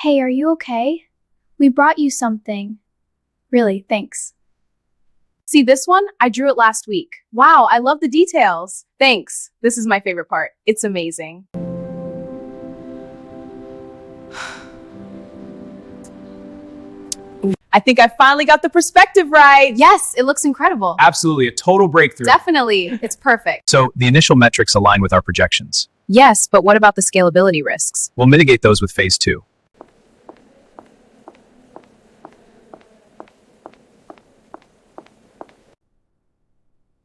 Hey, are you okay? We brought you something. Really, thanks. See this one? I drew it last week. Wow, I love the details. Thanks. This is my favorite part. It's amazing. I think I finally got the perspective right. Yes, it looks incredible. Absolutely, a total breakthrough. Definitely. It's perfect. So the initial metrics align with our projections. Yes, but what about the scalability risks? We'll mitigate those with phase 2.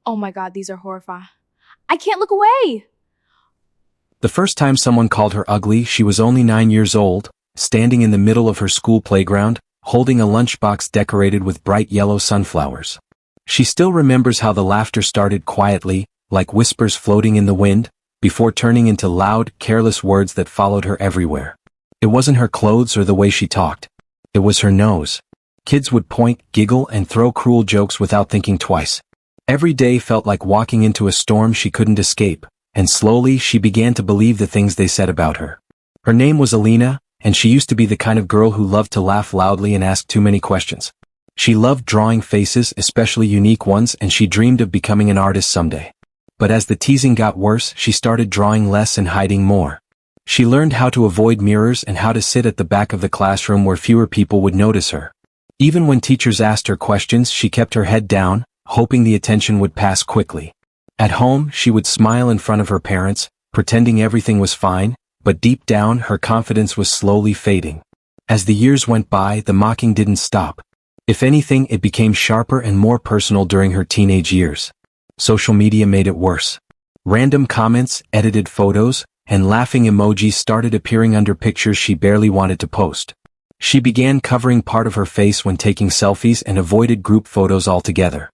Oh my God, these are horrifying. I can't look away. The first time someone called her ugly, she was only 9 years old, standing in the middle of her school playground, holding a lunchbox decorated with bright yellow sunflowers. She still remembers how the laughter started quietly, like whispers floating in the wind, before turning into loud, careless words that followed her everywhere. It wasn't her clothes or the way she talked. It was her nose. Kids would point, giggle, and throw cruel jokes without thinking twice. Every day felt like walking into a storm she couldn't escape, and slowly she began to believe the things they said about her. Her name was Alina, and she used to be the kind of girl who loved to laugh loudly and ask too many questions. She loved drawing faces, especially unique ones, and she dreamed of becoming an artist someday. But as the teasing got worse, she started drawing less and hiding more. She learned how to avoid mirrors and how to sit at the back of the classroom where fewer people would notice her. Even when teachers asked her questions, she kept her head down, hoping the attention would pass quickly. At home, she would smile in front of her parents, pretending everything was fine, but deep down her confidence was slowly fading. As the years went by, the mocking didn't stop. If anything, it became sharper and more personal during her teenage years. Social media made it worse. Random comments, edited photos, and laughing emojis started appearing under pictures she barely wanted to post. She began covering part of her face when taking selfies and avoided group photos altogether.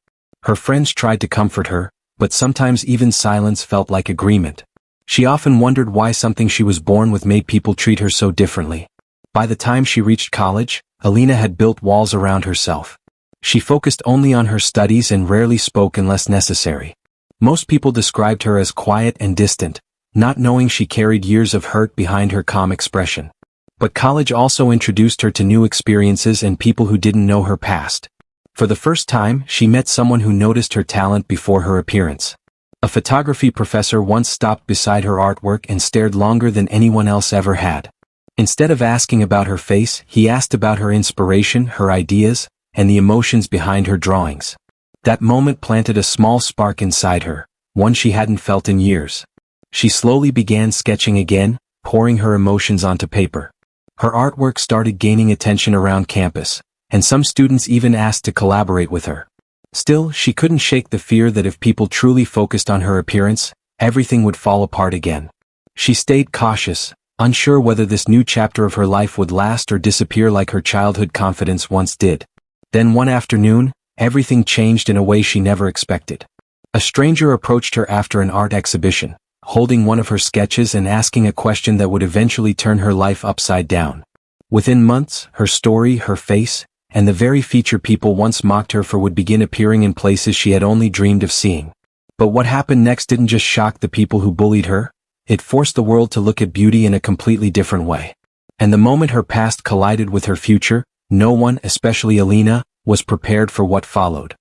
Her friends tried to comfort her, but sometimes even silence felt like agreement. She often wondered why something she was born with made people treat her so differently. By the time she reached college, Alina had built walls around herself. She focused only on her studies and rarely spoke unless necessary. Most people described her as quiet and distant, not knowing she carried years of hurt behind her calm expression. But college also introduced her to new experiences and people who didn't know her past. For the first time, she met someone who noticed her talent before her appearance. A photography professor once stopped beside her artwork and stared longer than anyone else ever had. Instead of asking about her face, he asked about her inspiration, her ideas, and the emotions behind her drawings. That moment planted a small spark inside her, one she hadn't felt in years. She slowly began sketching again, pouring her emotions onto paper. Her artwork started gaining attention around campus, and some students even asked to collaborate with her. Still, she couldn't shake the fear that if people truly focused on her appearance, everything would fall apart again. She stayed cautious, unsure whether this new chapter of her life would last or disappear like her childhood confidence once did. Then one afternoon, everything changed in a way she never expected. A stranger approached her after an art exhibition, holding one of her sketches and asking a question that would eventually turn her life upside down. Within months, her story, her face, and the very feature people once mocked her for would begin appearing in places she had only dreamed of seeing. But what happened next didn't just shock the people who bullied her, it forced the world to look at beauty in a completely different way. And the moment her past collided with her future, no one, especially Alina, was prepared for what followed.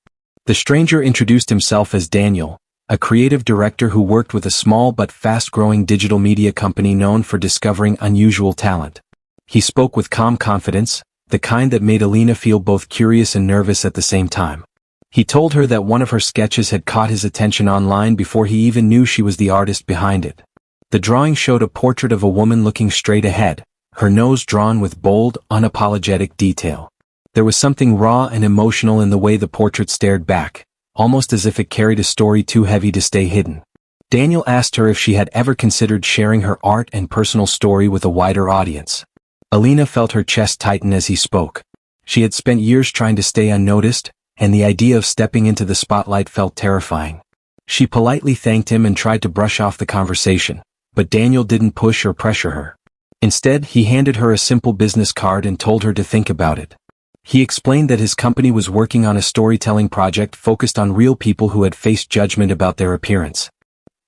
The stranger introduced himself as Daniel, a creative director who worked with a small but fast-growing digital media company known for discovering unusual talent. He spoke with calm confidence, the kind that made Alina feel both curious and nervous at the same time. He told her that one of her sketches had caught his attention online before he even knew she was the artist behind it. The drawing showed a portrait of a woman looking straight ahead, her nose drawn with bold, unapologetic detail. There was something raw and emotional in the way the portrait stared back, almost as if it carried a story too heavy to stay hidden. Daniel asked her if she had ever considered sharing her art and personal story with a wider audience. Alina felt her chest tighten as he spoke. She had spent years trying to stay unnoticed, and the idea of stepping into the spotlight felt terrifying. She politely thanked him and tried to brush off the conversation, but Daniel didn't push or pressure her. Instead, he handed her a simple business card and told her to think about it. He explained that his company was working on a storytelling project focused on real people who had faced judgment about their appearance.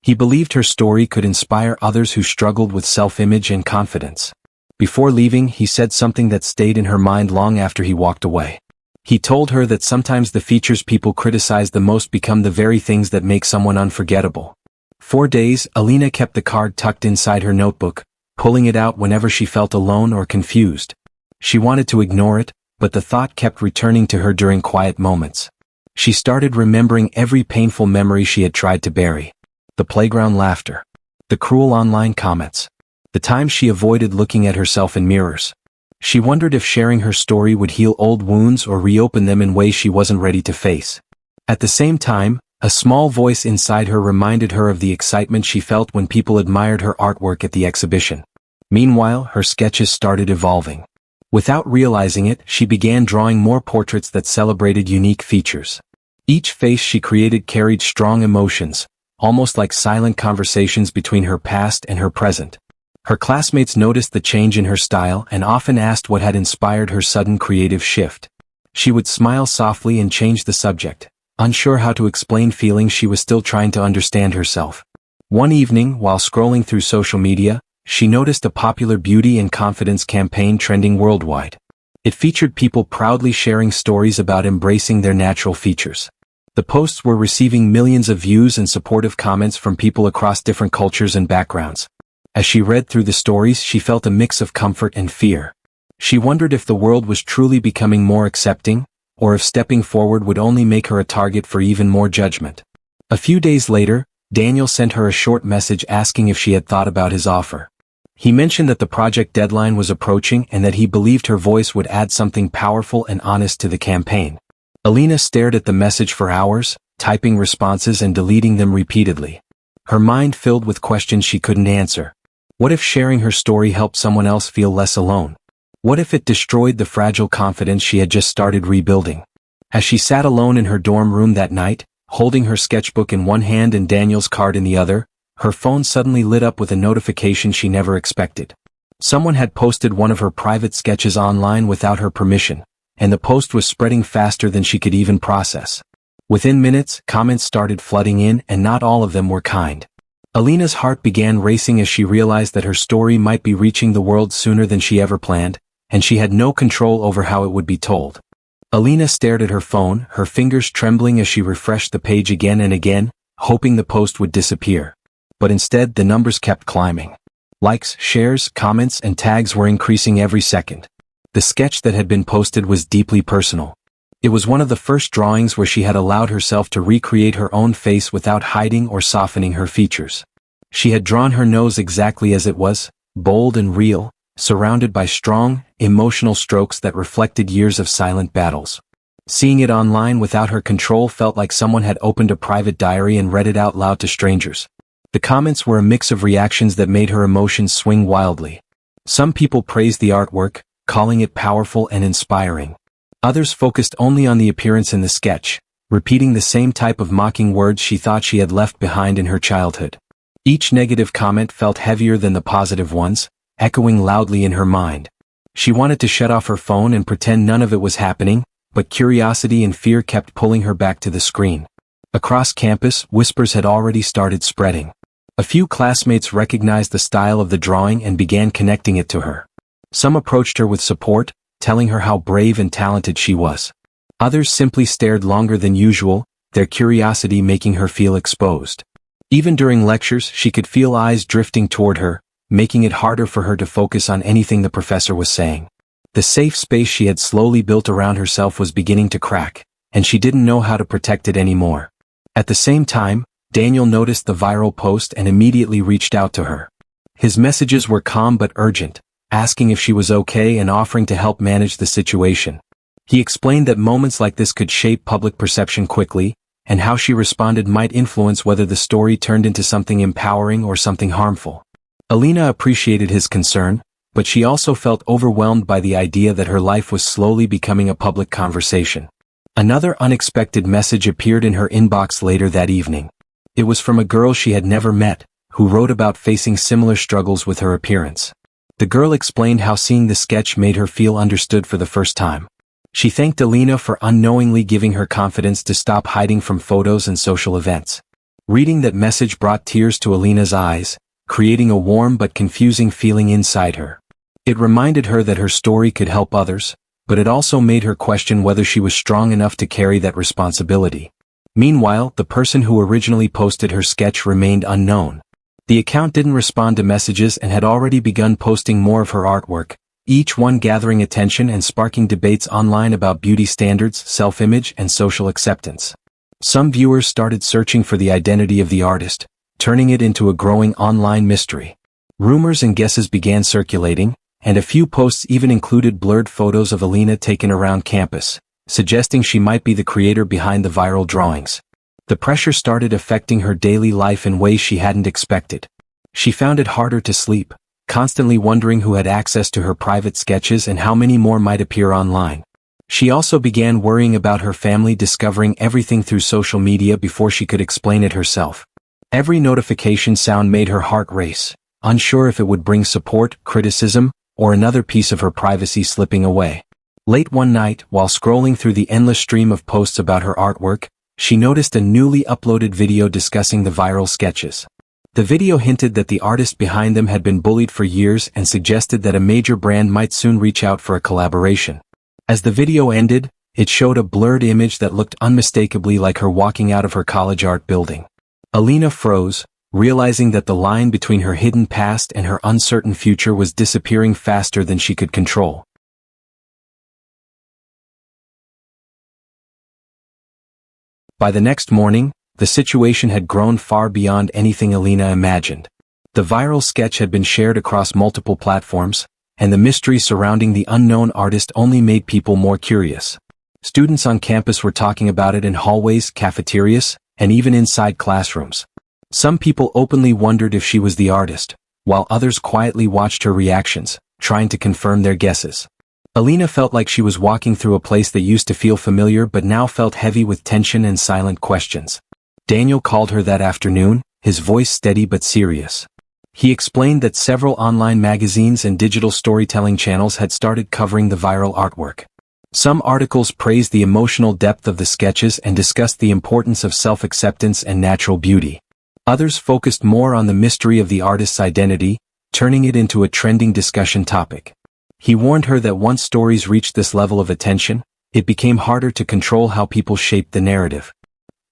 He believed her story could inspire others who struggled with self-image and confidence. Before leaving, he said something that stayed in her mind long after he walked away. He told her that sometimes the features people criticize the most become the very things that make someone unforgettable. For days, Alina kept the card tucked inside her notebook, pulling it out whenever she felt alone or confused. She wanted to ignore it, but the thought kept returning to her during quiet moments. She started remembering every painful memory she had tried to bury. The playground laughter. The cruel online comments. The times she avoided looking at herself in mirrors. She wondered if sharing her story would heal old wounds or reopen them in ways she wasn't ready to face. At the same time, a small voice inside her reminded her of the excitement she felt when people admired her artwork at the exhibition. Meanwhile, her sketches started evolving. Without realizing it, she began drawing more portraits that celebrated unique features. Each face she created carried strong emotions, almost like silent conversations between her past and her present. Her classmates noticed the change in her style and often asked what had inspired her sudden creative shift. She would smile softly and change the subject, unsure how to explain feelings she was still trying to understand herself. One evening, while scrolling through social media, she noticed a popular beauty and confidence campaign trending worldwide. It featured people proudly sharing stories about embracing their natural features. The posts were receiving millions of views and supportive comments from people across different cultures and backgrounds. As she read through the stories, she felt a mix of comfort and fear. She wondered if the world was truly becoming more accepting, or if stepping forward would only make her a target for even more judgment. A few days later, Daniel sent her a short message asking if she had thought about his offer. He mentioned that the project deadline was approaching and that he believed her voice would add something powerful and honest to the campaign. Alina stared at the message for hours, typing responses and deleting them repeatedly. Her mind filled with questions she couldn't answer. What if sharing her story helped someone else feel less alone? What if it destroyed the fragile confidence she had just started rebuilding? As she sat alone in her dorm room that night, holding her sketchbook in one hand and Daniel's card in the other, her phone suddenly lit up with a notification she never expected. Someone had posted one of her private sketches online without her permission, and the post was spreading faster than she could even process. Within minutes, comments started flooding in, and not all of them were kind. Alina's heart began racing as she realized that her story might be reaching the world sooner than she ever planned, and she had no control over how it would be told. Alina stared at her phone, her fingers trembling as she refreshed the page again and again, hoping the post would disappear. But instead, the numbers kept climbing. Likes, shares, comments, and tags were increasing every second. The sketch that had been posted was deeply personal. It was one of the first drawings where she had allowed herself to recreate her own face without hiding or softening her features. She had drawn her nose exactly as it was, bold and real, surrounded by strong, emotional strokes that reflected years of silent battles. Seeing it online without her control felt like someone had opened a private diary and read it out loud to strangers. The comments were a mix of reactions that made her emotions swing wildly. Some people praised the artwork, calling it powerful and inspiring. Others focused only on the appearance in the sketch, repeating the same type of mocking words she thought she had left behind in her childhood. Each negative comment felt heavier than the positive ones, echoing loudly in her mind. She wanted to shut off her phone and pretend none of it was happening, but curiosity and fear kept pulling her back to the screen. Across campus, whispers had already started spreading. A few classmates recognized the style of the drawing and began connecting it to her. Some approached her with support, telling her how brave and talented she was. Others simply stared longer than usual, their curiosity making her feel exposed. Even during lectures, she could feel eyes drifting toward her, making it harder for her to focus on anything the professor was saying. The safe space she had slowly built around herself was beginning to crack, and she didn't know how to protect it anymore. At the same time, Daniel noticed the viral post and immediately reached out to her. His messages were calm but urgent, asking if she was okay and offering to help manage the situation. He explained that moments like this could shape public perception quickly, and how she responded might influence whether the story turned into something empowering or something harmful. Alina appreciated his concern, but she also felt overwhelmed by the idea that her life was slowly becoming a public conversation. Another unexpected message appeared in her inbox later that evening. It was from a girl she had never met, who wrote about facing similar struggles with her appearance. The girl explained how seeing the sketch made her feel understood for the first time. She thanked Alina for unknowingly giving her confidence to stop hiding from photos and social events. Reading that message brought tears to Alina's eyes, creating a warm but confusing feeling inside her. It reminded her that her story could help others, but it also made her question whether she was strong enough to carry that responsibility. Meanwhile, the person who originally posted her sketch remained unknown. The account didn't respond to messages and had already begun posting more of her artwork, each one gathering attention and sparking debates online about beauty standards, self-image, and social acceptance. Some viewers started searching for the identity of the artist, turning it into a growing online mystery. Rumors and guesses began circulating, and a few posts even included blurred photos of Alina taken around campus, suggesting she might be the creator behind the viral drawings. The pressure started affecting her daily life in ways she hadn't expected. She found it harder to sleep, constantly wondering who had access to her private sketches and how many more might appear online. She also began worrying about her family discovering everything through social media before she could explain it herself. Every notification sound made her heart race, unsure if it would bring support, criticism, or another piece of her privacy slipping away. Late one night, while scrolling through the endless stream of posts about her artwork, she noticed a newly uploaded video discussing the viral sketches. The video hinted that the artist behind them had been bullied for years and suggested that a major brand might soon reach out for a collaboration. As the video ended, it showed a blurred image that looked unmistakably like her walking out of her college art building. Alina froze, realizing that the line between her hidden past and her uncertain future was disappearing faster than she could control. By the next morning, the situation had grown far beyond anything Alina imagined. The viral sketch had been shared across multiple platforms, and the mystery surrounding the unknown artist only made people more curious. Students on campus were talking about it in hallways, cafeterias, and even inside classrooms. Some people openly wondered if she was the artist, while others quietly watched her reactions, trying to confirm their guesses. Alina felt like she was walking through a place that used to feel familiar but now felt heavy with tension and silent questions. Daniel called her that afternoon, his voice steady but serious. He explained that several online magazines and digital storytelling channels had started covering the viral artwork. Some articles praised the emotional depth of the sketches and discussed the importance of self-acceptance and natural beauty. Others focused more on the mystery of the artist's identity, turning it into a trending discussion topic. He warned her that once stories reached this level of attention, it became harder to control how people shaped the narrative.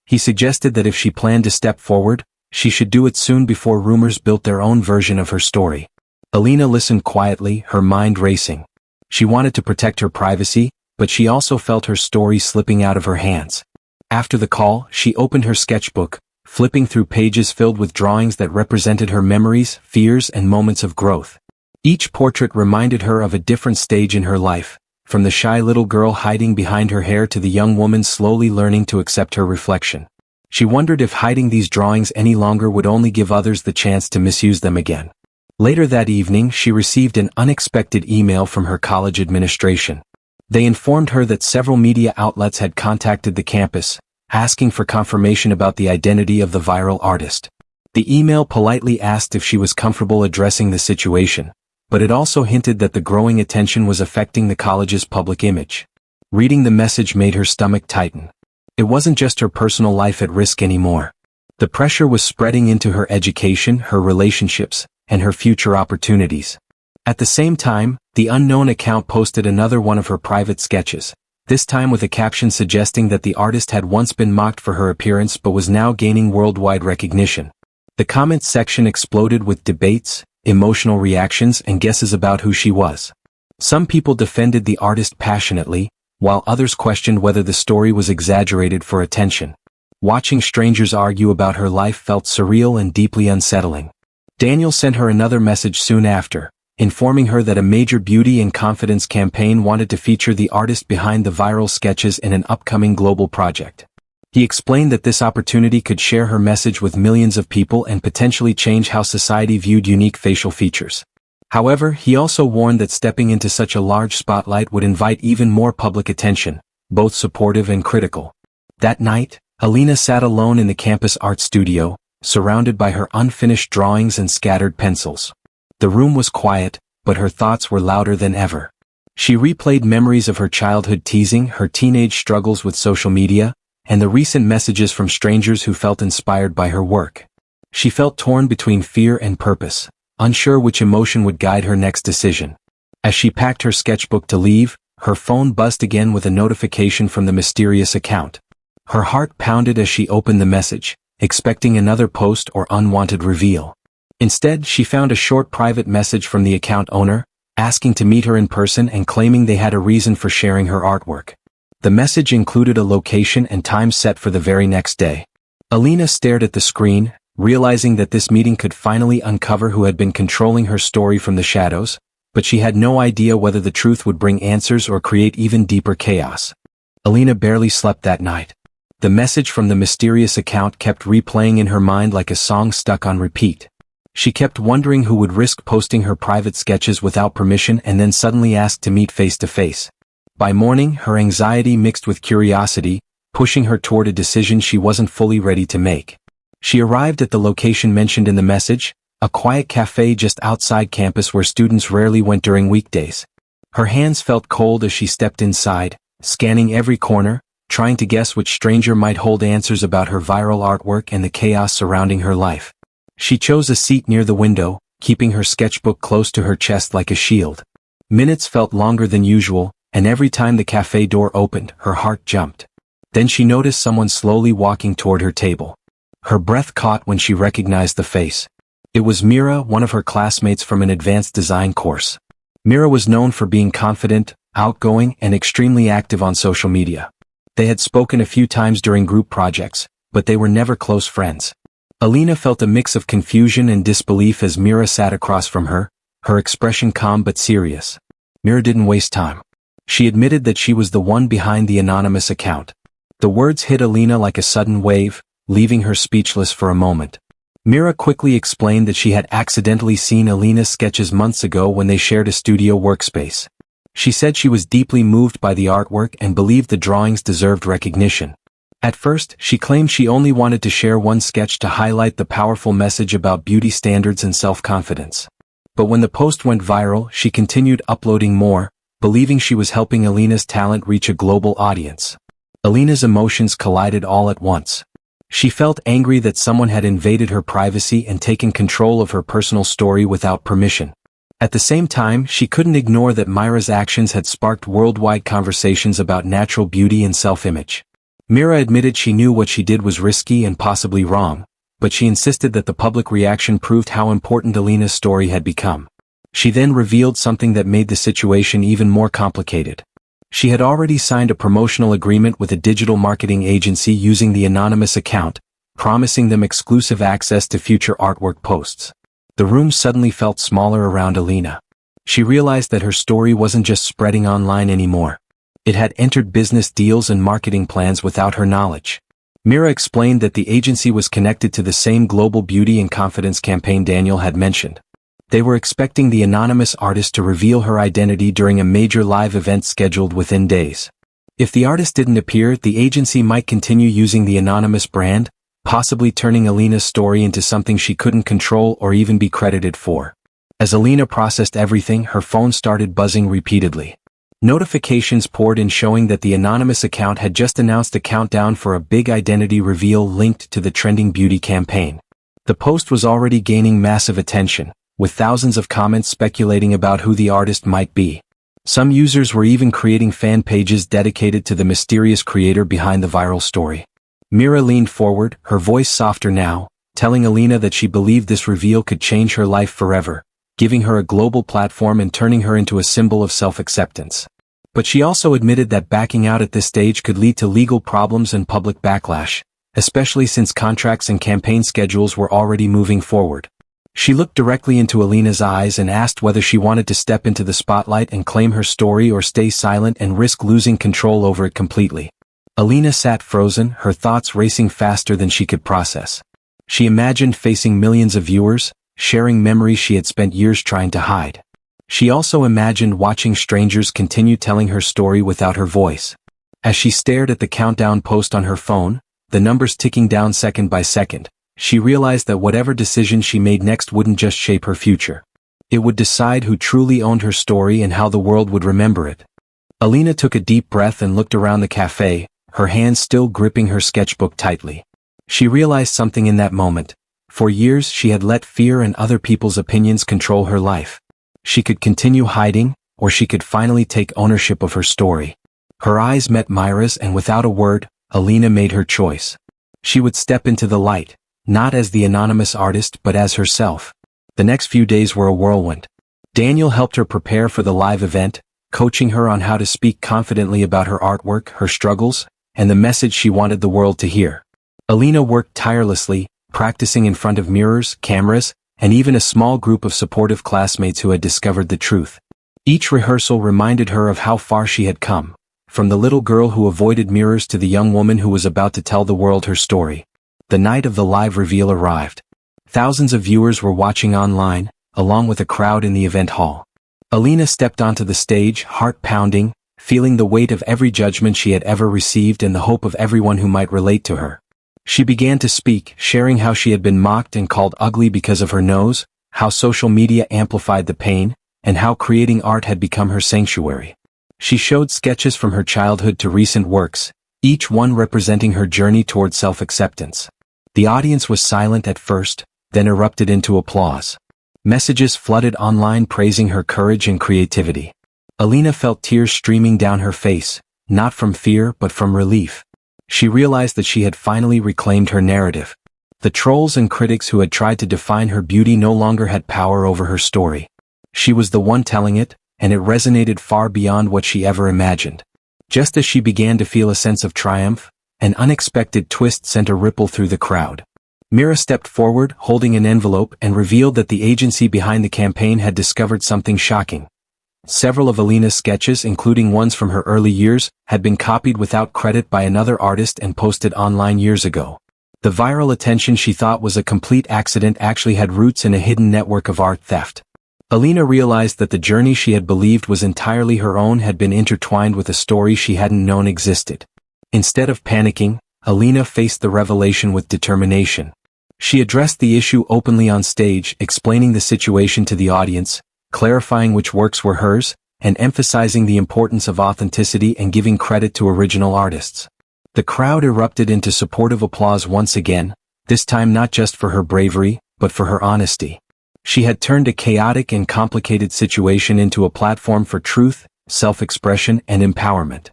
He suggested that if she planned to step forward, she should do it soon before rumors built their own version of her story. Alina listened quietly, her mind racing. She wanted to protect her privacy, but she also felt her story slipping out of her hands. After the call, she opened her sketchbook, flipping through pages filled with drawings that represented her memories, fears, and moments of growth. Each portrait reminded her of a different stage in her life, from the shy little girl hiding behind her hair to the young woman slowly learning to accept her reflection. She wondered if hiding these drawings any longer would only give others the chance to misuse them again. Later that evening, she received an unexpected email from her college administration. They informed her that several media outlets had contacted the campus, asking for confirmation about the identity of the viral artist. The email politely asked if she was comfortable addressing the situation, but it also hinted that the growing attention was affecting the college's public image. Reading the message made her stomach tighten. It wasn't just her personal life at risk anymore. The pressure was spreading into her education, her relationships, and her future opportunities. At the same time, the unknown account posted another one of her private sketches, this time with a caption suggesting that the artist had once been mocked for her appearance but was now gaining worldwide recognition. The comments section exploded with debates, emotional reactions, and guesses about who she was. Some people defended the artist passionately, while others questioned whether the story was exaggerated for attention. Watching strangers argue about her life felt surreal and deeply unsettling. Daniel sent her another message soon after, informing her that a major beauty and confidence campaign wanted to feature the artist behind the viral sketches in an upcoming global project. He explained that this opportunity could share her message with millions of people and potentially change how society viewed unique facial features. However, he also warned that stepping into such a large spotlight would invite even more public attention, both supportive and critical. That night, Alina sat alone in the campus art studio, surrounded by her unfinished drawings and scattered pencils. The room was quiet, but her thoughts were louder than ever. She replayed memories of her childhood teasing, her teenage struggles with social media, and the recent messages from strangers who felt inspired by her work. She felt torn between fear and purpose, unsure which emotion would guide her next decision. As she packed her sketchbook to leave, her phone buzzed again with a notification from the mysterious account. Her heart pounded as she opened the message, expecting another post or unwanted reveal. Instead, she found a short private message from the account owner, asking to meet her in person and claiming they had a reason for sharing her artwork. The message included a location and time set for the very next day. Alina stared at the screen, realizing that this meeting could finally uncover who had been controlling her story from the shadows, but she had no idea whether the truth would bring answers or create even deeper chaos. Alina barely slept that night. The message from the mysterious account kept replaying in her mind like a song stuck on repeat. She kept wondering who would risk posting her private sketches without permission and then suddenly ask to meet face to face. By morning, her anxiety mixed with curiosity, pushing her toward a decision she wasn't fully ready to make. She arrived at the location mentioned in the message, a quiet cafe just outside campus where students rarely went during weekdays. Her hands felt cold as she stepped inside, scanning every corner, trying to guess which stranger might hold answers about her viral artwork and the chaos surrounding her life. She chose a seat near the window, keeping her sketchbook close to her chest like a shield. Minutes felt longer than usual, and every time the cafe door opened, her heart jumped. Then she noticed someone slowly walking toward her table. Her breath caught when she recognized the face. It was Mira, one of her classmates from an advanced design course. Mira was known for being confident, outgoing, and extremely active on social media. They had spoken a few times during group projects, but they were never close friends. Alina felt a mix of confusion and disbelief as Mira sat across from her, her expression calm but serious. Mira didn't waste time. She admitted that she was the one behind the anonymous account. The words hit Alina like a sudden wave, leaving her speechless for a moment. Mira quickly explained that she had accidentally seen Alina's sketches months ago when they shared a studio workspace. She said she was deeply moved by the artwork and believed the drawings deserved recognition. At first, she claimed she only wanted to share one sketch to highlight the powerful message about beauty standards and self-confidence. But when the post went viral, she continued uploading more, believing she was helping Alina's talent reach a global audience. Alina's emotions collided all at once. She felt angry that someone had invaded her privacy and taken control of her personal story without permission. At the same time, she couldn't ignore that Mira's actions had sparked worldwide conversations about natural beauty and self-image. Mira admitted she knew what she did was risky and possibly wrong, but she insisted that the public reaction proved how important Alina's story had become. She then revealed something that made the situation even more complicated. She had already signed a promotional agreement with a digital marketing agency using the anonymous account, promising them exclusive access to future artwork posts. The room suddenly felt smaller around Alina. She realized that her story wasn't just spreading online anymore. It had entered business deals and marketing plans without her knowledge. Mira explained that the agency was connected to the same global beauty and confidence campaign Daniel had mentioned. They were expecting the anonymous artist to reveal her identity during a major live event scheduled within days. If the artist didn't appear, the agency might continue using the anonymous brand, possibly turning Alina's story into something she couldn't control or even be credited for. As Alina processed everything, her phone started buzzing repeatedly. Notifications poured in showing that the anonymous account had just announced a countdown for a big identity reveal linked to the trending beauty campaign. The post was already gaining massive attention, with thousands of comments speculating about who the artist might be. Some users were even creating fan pages dedicated to the mysterious creator behind the viral story. Mira leaned forward, her voice softer now, telling Alina that she believed this reveal could change her life forever, giving her a global platform and turning her into a symbol of self-acceptance. But she also admitted that backing out at this stage could lead to legal problems and public backlash, especially since contracts and campaign schedules were already moving forward. She looked directly into Alina's eyes and asked whether she wanted to step into the spotlight and claim her story or stay silent and risk losing control over it completely. Alina sat frozen, her thoughts racing faster than she could process. She imagined facing millions of viewers, sharing memories she had spent years trying to hide. She also imagined watching strangers continue telling her story without her voice. As she stared at the countdown post on her phone, the numbers ticking down second by second, she realized that whatever decision she made next wouldn't just shape her future. It would decide who truly owned her story and how the world would remember it. Alina took a deep breath and looked around the cafe, her hands still gripping her sketchbook tightly. She realized something in that moment. For years she had let fear and other people's opinions control her life. She could continue hiding, or she could finally take ownership of her story. Her eyes met Myra's, and without a word, Alina made her choice. She would step into the light, not as the anonymous artist but as herself. The next few days were a whirlwind. Daniel helped her prepare for the live event, coaching her on how to speak confidently about her artwork, her struggles, and the message she wanted the world to hear. Alina worked tirelessly, practicing in front of mirrors, cameras, and even a small group of supportive classmates who had discovered the truth. Each rehearsal reminded her of how far she had come, from the little girl who avoided mirrors to the young woman who was about to tell the world her story. The night of the live reveal arrived. Thousands of viewers were watching online, along with a crowd in the event hall. Alina stepped onto the stage, heart pounding, feeling the weight of every judgment she had ever received and the hope of everyone who might relate to her. She began to speak, sharing how she had been mocked and called ugly because of her nose, how social media amplified the pain, and how creating art had become her sanctuary. She showed sketches from her childhood to recent works, each one representing her journey toward self-acceptance. The audience was silent at first, then erupted into applause. Messages flooded online praising her courage and creativity. Alina felt tears streaming down her face, not from fear but from relief. She realized that she had finally reclaimed her narrative. The trolls and critics who had tried to define her beauty no longer had power over her story. She was the one telling it, and it resonated far beyond what she ever imagined. Just as she began to feel a sense of triumph, an unexpected twist sent a ripple through the crowd. Mira stepped forward, holding an envelope, and revealed that the agency behind the campaign had discovered something shocking. Several of Alina's sketches, including ones from her early years, had been copied without credit by another artist and posted online years ago. The viral attention she thought was a complete accident actually had roots in a hidden network of art theft. Alina realized that the journey she had believed was entirely her own had been intertwined with a story she hadn't known existed. Instead of panicking, Alina faced the revelation with determination. She addressed the issue openly on stage, explaining the situation to the audience, clarifying which works were hers, and emphasizing the importance of authenticity and giving credit to original artists. The crowd erupted into supportive applause once again, this time not just for her bravery, but for her honesty. She had turned a chaotic and complicated situation into a platform for truth, self-expression, and empowerment.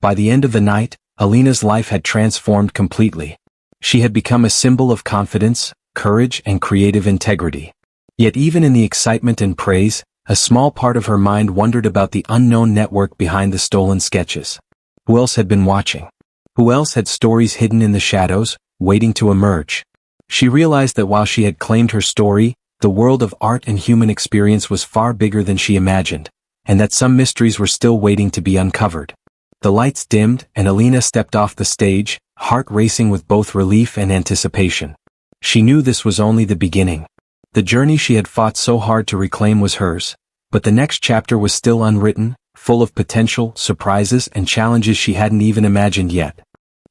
By the end of the night, Alina's life had transformed completely. She had become a symbol of confidence, courage, and creative integrity. Yet even in the excitement and praise, a small part of her mind wondered about the unknown network behind the stolen sketches. Who else had been watching? Who else had stories hidden in the shadows, waiting to emerge? She realized that while she had claimed her story, the world of art and human experience was far bigger than she imagined, and that some mysteries were still waiting to be uncovered. The lights dimmed, and Alina stepped off the stage, heart racing with both relief and anticipation. She knew this was only the beginning. The journey she had fought so hard to reclaim was hers, but the next chapter was still unwritten, full of potential, surprises, and challenges she hadn't even imagined yet.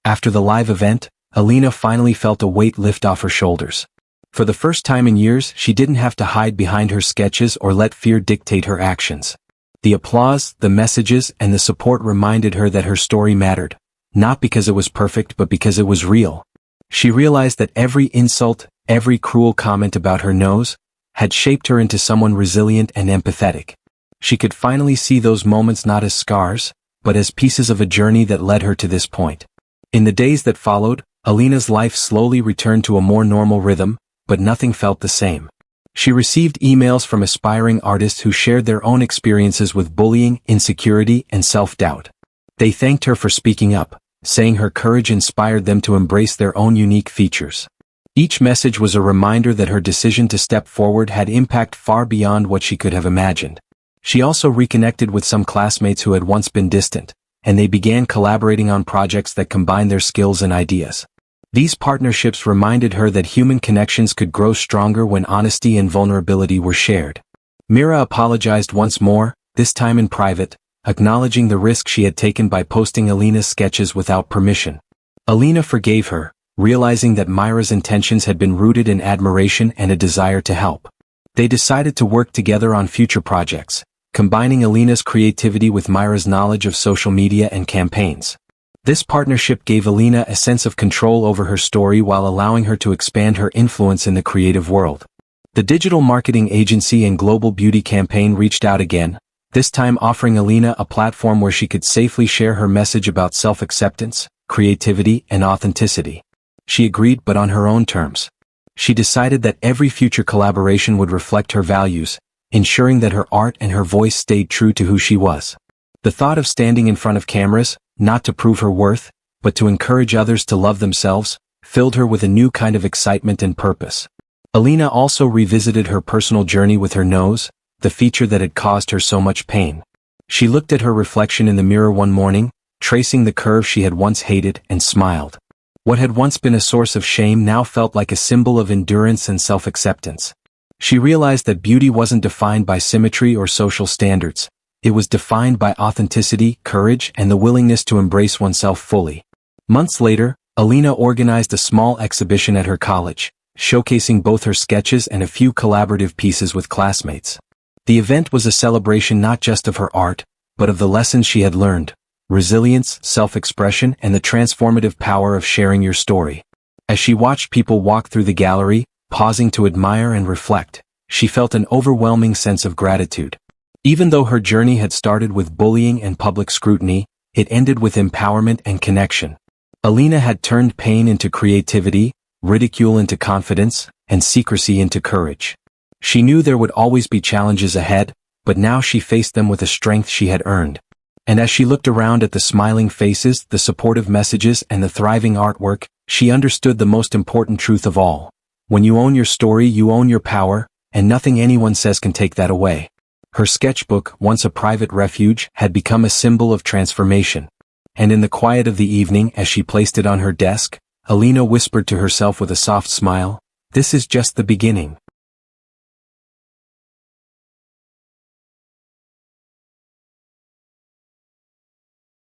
After the live event, Alina finally felt a weight lift off her shoulders. For the first time in years, she didn't have to hide behind her sketches or let fear dictate her actions. The applause, the messages, and the support reminded her that her story mattered, not because it was perfect but because it was real. She realized that every insult, every cruel comment about her nose, had shaped her into someone resilient and empathetic. She could finally see those moments not as scars, but as pieces of a journey that led her to this point. In the days that followed, Alina's life slowly returned to a more normal rhythm, but nothing felt the same. She received emails from aspiring artists who shared their own experiences with bullying, insecurity, and self-doubt. They thanked her for speaking up, saying her courage inspired them to embrace their own unique features. Each message was a reminder that her decision to step forward had impact far beyond what she could have imagined. She also reconnected with some classmates who had once been distant, and they began collaborating on projects that combined their skills and ideas. These partnerships reminded her that human connections could grow stronger when honesty and vulnerability were shared. Mira apologized once more, this time in private, acknowledging the risk she had taken by posting Alina's sketches without permission. Alina forgave her, realizing that Myra's intentions had been rooted in admiration and a desire to help. They decided to work together on future projects, combining Alina's creativity with Myra's knowledge of social media and campaigns. This partnership gave Alina a sense of control over her story while allowing her to expand her influence in the creative world. The digital marketing agency and global beauty campaign reached out again, this time offering Alina a platform where she could safely share her message about self-acceptance, creativity, and authenticity. She agreed, but on her own terms. She decided that every future collaboration would reflect her values, ensuring that her art and her voice stayed true to who she was. The thought of standing in front of cameras, not to prove her worth, but to encourage others to love themselves, filled her with a new kind of excitement and purpose. Alina also revisited her personal journey with her nose, the feature that had caused her so much pain. She looked at her reflection in the mirror one morning, tracing the curve she had once hated, and smiled. What had once been a source of shame now felt like a symbol of endurance and self-acceptance. She realized that beauty wasn't defined by symmetry or social standards. It was defined by authenticity, courage, and the willingness to embrace oneself fully. Months later, Alina organized a small exhibition at her college, showcasing both her sketches and a few collaborative pieces with classmates. The event was a celebration not just of her art, but of the lessons she had learned: resilience, self-expression, and the transformative power of sharing your story. As she watched people walk through the gallery, pausing to admire and reflect, she felt an overwhelming sense of gratitude. Even though her journey had started with bullying and public scrutiny, it ended with empowerment and connection. Alina had turned pain into creativity, ridicule into confidence, and secrecy into courage. She knew there would always be challenges ahead, but now she faced them with a strength she had earned. And as she looked around at the smiling faces, the supportive messages, and the thriving artwork, she understood the most important truth of all. When you own your story, you own your power, and nothing anyone says can take that away. Her sketchbook, once a private refuge, had become a symbol of transformation. And in the quiet of the evening, as she placed it on her desk, Alina whispered to herself with a soft smile, "This is just the beginning."